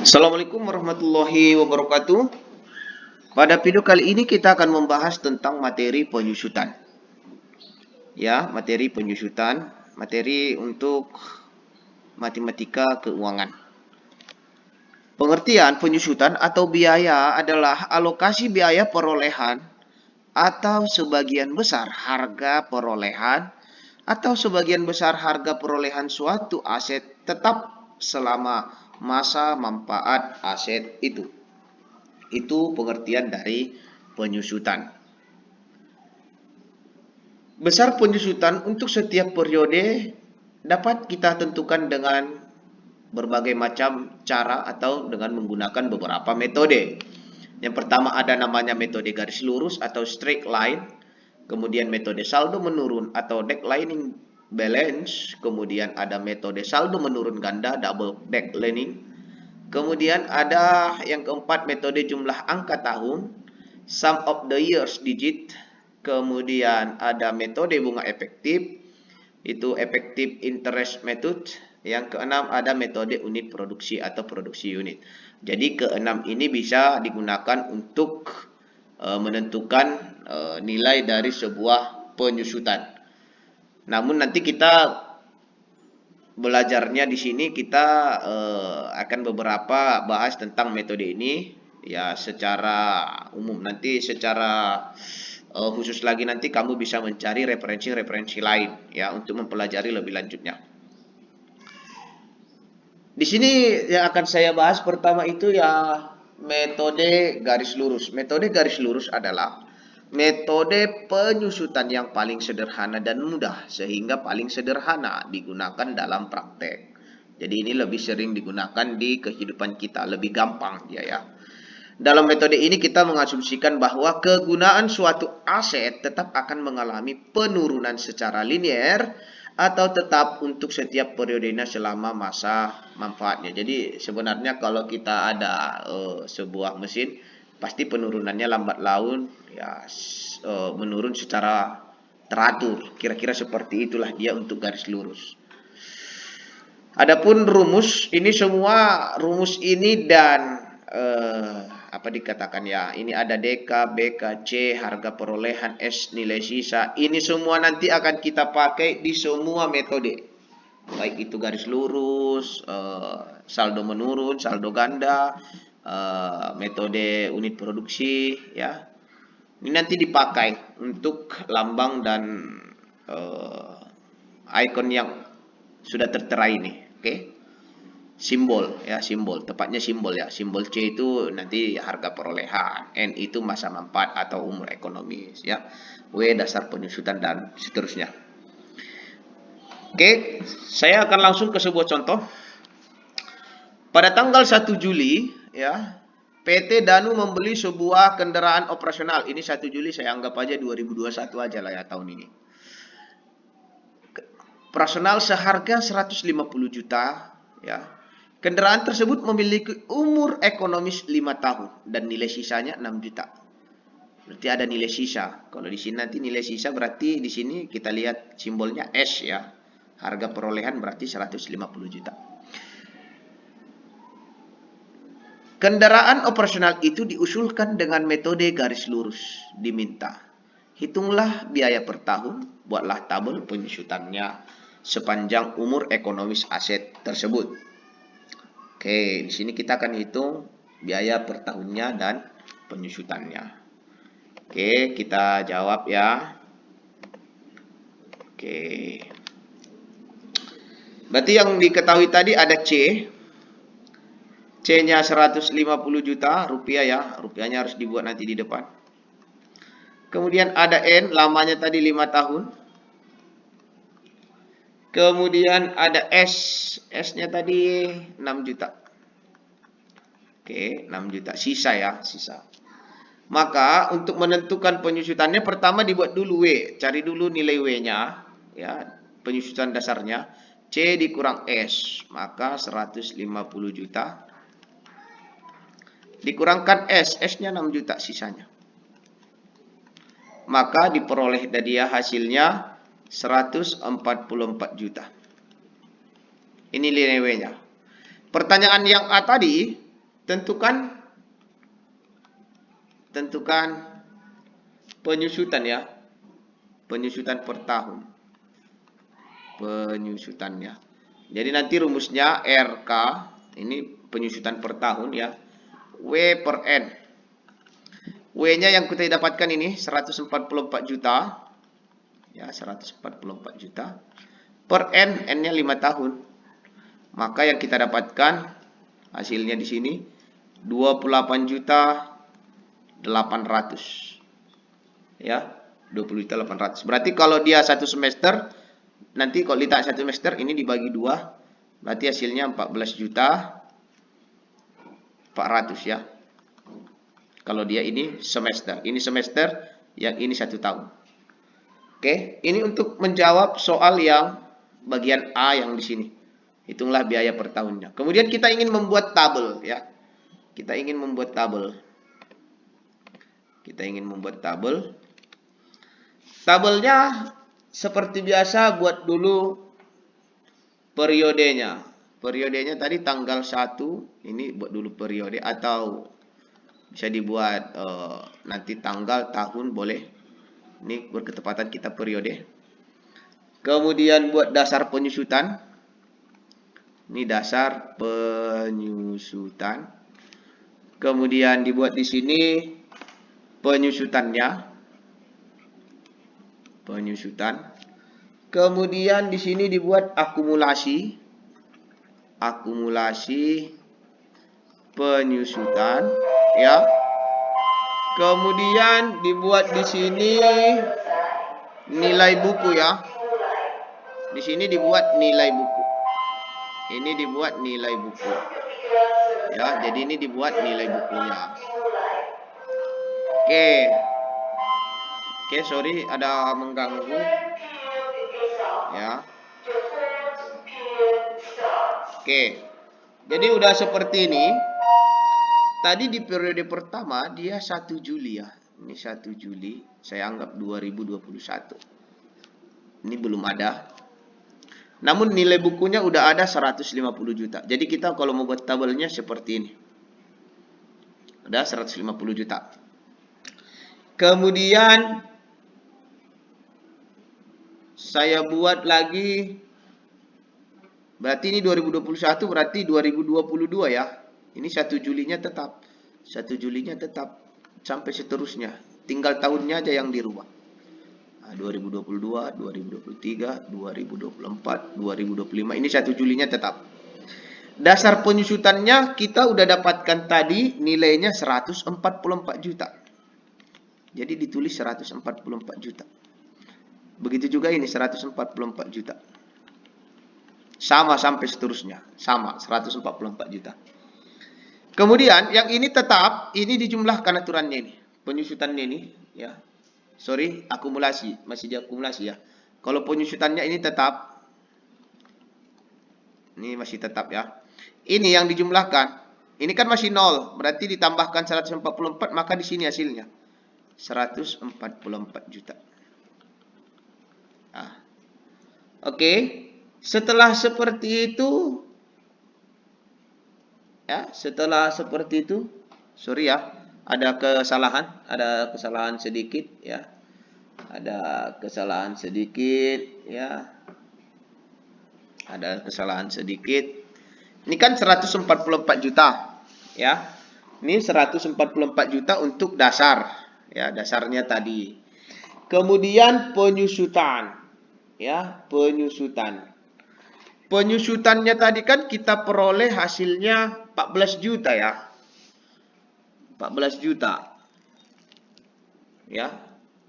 Assalamualaikum warahmatullahi wabarakatuh. Pada video kali ini kita akan membahas tentang materi penyusutan. Ya, materi penyusutan, materi untuk matematika keuangan. Pengertian penyusutan atau biaya adalah alokasi biaya perolehan atau sebagian besar harga perolehan atau sebagian besar harga perolehan suatu aset tetap selama masa manfaat aset itu. Itu pengertian dari penyusutan. Besar penyusutan untuk setiap periode dapat kita tentukan dengan berbagai macam cara atau dengan menggunakan beberapa metode. Yang pertama ada namanya metode garis lurus atau straight line. Kemudian metode saldo menurun atau declining balance. Kemudian ada metode saldo menurun ganda double declining. Kemudian ada yang keempat metode jumlah angka tahun, sum of the years digit. Kemudian ada metode bunga efektif, itu effective interest method. Yang keenam ada metode unit produksi atau produksi unit. Jadi keenam ini bisa digunakan untuk menentukan nilai dari sebuah penyusutan. Namun nanti kita belajarnya di sini kita akan beberapa bahas tentang metode ini ya secara umum. Nanti secara khusus lagi nanti kamu bisa mencari referensi-referensi lain ya untuk mempelajari lebih lanjutnya. Di sini yang akan saya bahas pertama itu ya metode garis lurus. Metode garis lurus adalah metode penyusutan yang paling sederhana dan mudah sehingga paling sederhana digunakan dalam praktek. Jadi ini lebih sering digunakan di kehidupan kita, lebih gampang dia ya. Dalam metode ini kita mengasumsikan bahwa kegunaan suatu aset tetap akan mengalami penurunan secara linear atau tetap untuk setiap periodenya selama masa manfaatnya. Jadi sebenarnya kalau kita ada sebuah mesin, pasti penurunannya lambat laun ya menurun secara teratur. Kira-kira seperti itulah dia untuk garis lurus. Adapun rumus ini dan apa dikatakan ya, ini ada DK, BK, C, harga perolehan, S, nilai sisa. Ini semua nanti akan kita pakai di semua metode. Baik itu garis lurus, saldo menurun, saldo ganda, metode unit produksi ya. Ini nanti dipakai untuk lambang dan icon yang sudah tertera ini, oke? Simbol ya, tepatnya simbol ya. Simbol C itu nanti harga perolehan, N itu masa manfaat atau umur ekonomis ya. W dasar penyusutan dan seterusnya. Oke, saya akan langsung ke sebuah contoh. Pada tanggal 1 Juli ya, PT Danu membeli sebuah kendaraan operasional. Ini 1 Juli saya anggap aja 2021 aja lah ya tahun ini. Operasional seharga 150 juta ya. Kendaraan tersebut memiliki umur ekonomis 5 tahun dan nilai sisanya 6 juta. Berarti ada nilai sisa. Kalau di sini nanti nilai sisa berarti di sini kita lihat simbolnya S ya. Harga perolehan berarti 150 juta. Kendaraan operasional itu diusulkan dengan metode garis lurus. Diminta, hitunglah biaya per tahun, buatlah tabel penyusutannya sepanjang umur ekonomis aset tersebut. Oke, di sini kita akan hitung biaya per tahunnya dan penyusutannya. Oke, kita jawab ya. Oke. Berarti yang diketahui tadi ada C. C-nya 150 juta rupiah ya. Rupiahnya harus dibuat nanti di depan. Kemudian ada N, lamanya tadi 5 tahun. Kemudian ada S. S-nya tadi 6 juta. Oke, 6 juta. Sisa ya, sisa. Maka untuk menentukan penyusutannya pertama dibuat dulu W. Cari dulu nilai W-nya ya, penyusutan dasarnya. C dikurang S, maka 150 juta. Dikurangkan S, S-nya 6 juta sisanya. Maka diperoleh dari dia hasilnya 144 juta. Ini nilai W-nya. Pertanyaan yang A tadi, tentukan penyusutan ya. Penyusutan per tahun. Penyusutannya. Jadi nanti rumusnya RK, ini penyusutan per tahun ya. W per N. W-nya yang kita dapatkan ini 144 juta. Ya, 144 juta. Per N, N-nya 5 tahun. Maka yang kita dapatkan hasilnya di sini 28 juta 800. Ya, 20 juta 800. Berarti kalau dia satu semester, nanti kalau ditarik satu semester ini dibagi 2, berarti hasilnya 14 juta 400 ya. Kalau dia ini semester, yang ini 1 tahun. Oke, ini untuk menjawab soal yang bagian A yang di sini. Hitunglah biaya per tahunnya. Kemudian kita ingin membuat tabel ya. Kita ingin membuat tabel. Tabelnya seperti biasa, buat dulu periodenya. Periodenya tadi tanggal 1, ini buat dulu periode, atau bisa dibuat nanti tanggal, tahun boleh. Ini berketepatan kita periode. Kemudian buat dasar penyusutan. Ini dasar penyusutan. Kemudian dibuat di sini penyusutannya. Kemudian di sini dibuat akumulasi penyusutan ya. Kemudian dibuat di sini nilai buku ya. Di sini dibuat nilai buku. Ini dibuat nilai buku. Ya, jadi ini dibuat nilai bukunya. Oke, sorry ada mengganggu. Ya. Oke. Jadi udah seperti ini. Tadi di periode pertama dia 1 Juli ya. Ini 1 Juli, saya anggap 2021. Ini belum ada. Namun nilai bukunya udah ada 150 juta. Jadi kita kalau mau buat tabelnya seperti ini. Udah 150 juta. Kemudian saya buat lagi. Berarti ini 2021, berarti 2022 ya. Ini 1 Julinya tetap. 1 Julinya tetap sampai seterusnya. Tinggal tahunnya aja yang dirubah. 2022, 2023, 2024, 2025. Ini 1 Julinya tetap. Dasar penyusutannya kita udah dapatkan tadi, nilainya 144 juta. Jadi ditulis 144 juta. Begitu juga ini 144 juta. Sama sampai seterusnya. Sama 144 juta. Kemudian yang ini tetap, ini dijumlahkan aturannya ini. Penyusutannya ini ya. Sorry, akumulasi, masih diakumulasi ya. Kalau penyusutannya ini tetap. Ini masih tetap ya. Ini yang dijumlahkan. Ini kan masih 0, berarti ditambahkan 144, maka di sini hasilnya 144 juta. Nah. Oke. Setelah seperti itu ya, sorry ya, ada kesalahan sedikit ya. Ada kesalahan sedikit. Ini kan 144 juta ya. Ini 144 juta untuk dasar ya, dasarnya tadi. Kemudian penyusutan ya, penyusutannya tadi kan kita peroleh hasilnya 14 juta ya. 14 juta. Ya.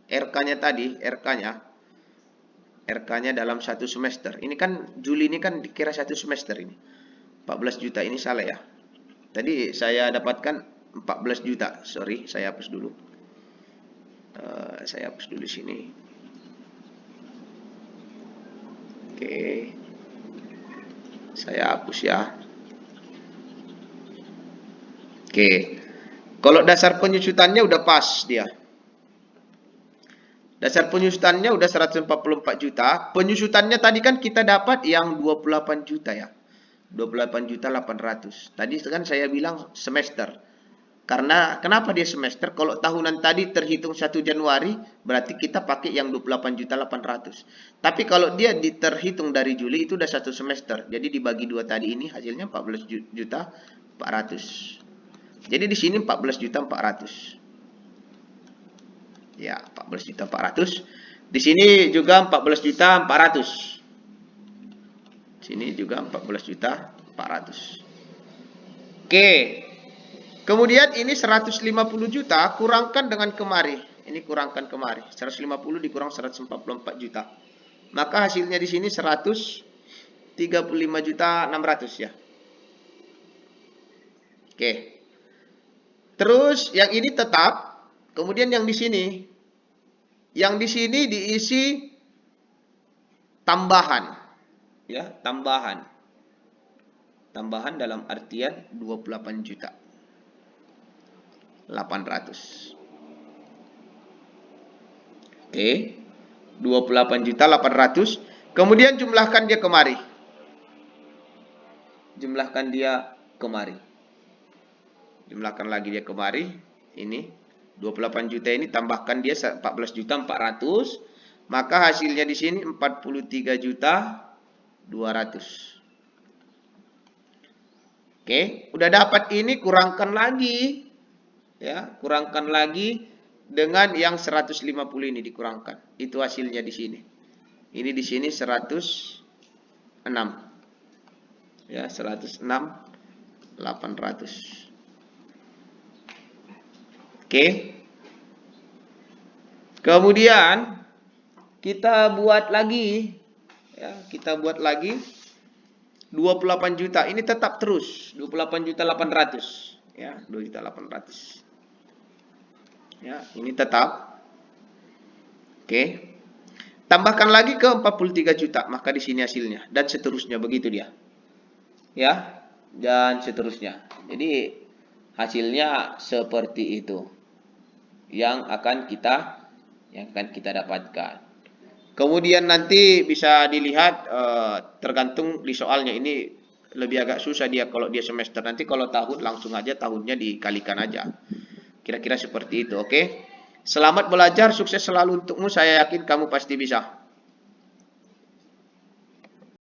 RK-nya tadi, RK-nya dalam 1 semester. Ini kan Juli ini kan dikira 1 semester ini. 14 juta ini salah ya. Tadi saya dapatkan 14 juta. Sorry, saya hapus dulu. Saya hapus dulu sini. Oke. Saya hapus ya. Oke. Kalau dasar penyusutannya udah pas dia. Dasar penyusutannya udah 144 juta. Penyusutannya tadi kan kita dapat yang 28 juta ya. 28.800.000. Tadi kan saya bilang semester. Karena kenapa dia semester? Kalau tahunan tadi terhitung 1 Januari, berarti kita pakai yang 28.800.000. Tapi kalau dia terhitung dari Juli, itu udah 1 semester. Jadi dibagi 2 tadi ini hasilnya 14.400.000. Jadi di sini 14.400.000. Ya, 14.400.000. Di sini juga 14.400.000. Sini juga 14.400.000. Oke. Kemudian ini 150 juta kurangkan dengan kemari. Ini kurangkan kemari. 150 dikurang 144 juta. Maka hasilnya di sini 135.600.000 ya. Oke. Terus yang ini tetap. Kemudian yang di sini. Yang di sini diisi tambahan. Ya, tambahan. Tambahan dalam artian 28 juta. 800. Oke. 28.800.000. Kemudian jumlahkan dia kemari. Jumlahkan dia kemari. Jumlahkan lagi dia kemari. Ini 28 juta ini tambahkan dia 14.400.000. Maka hasilnya di sini 43.200.000. Oke, udah dapat ini kurangkan lagi. Ya, kurangkan lagi dengan yang 150 ini dikurangkan. Itu hasilnya di sini. Ini di sini 106. Ya, 106.800. Oke. Kemudian kita buat lagi. Ya, kita buat lagi 28 juta. Ini tetap terus 28.800.000. Ya, 2.800.000. Ya, ini tetap. Oke. Tambahkan lagi ke 43 juta, maka di sini hasilnya dan seterusnya begitu dia. Ya, dan seterusnya. Jadi hasilnya seperti itu yang akan kita dapatkan. Kemudian nanti bisa dilihat tergantung di soalnya ini lebih agak susah dia kalau dia semester. Nanti kalau tahun langsung aja tahunnya dikalikan aja. Kira-kira seperti itu, oke? Selamat belajar, sukses selalu untukmu. Saya yakin kamu pasti bisa.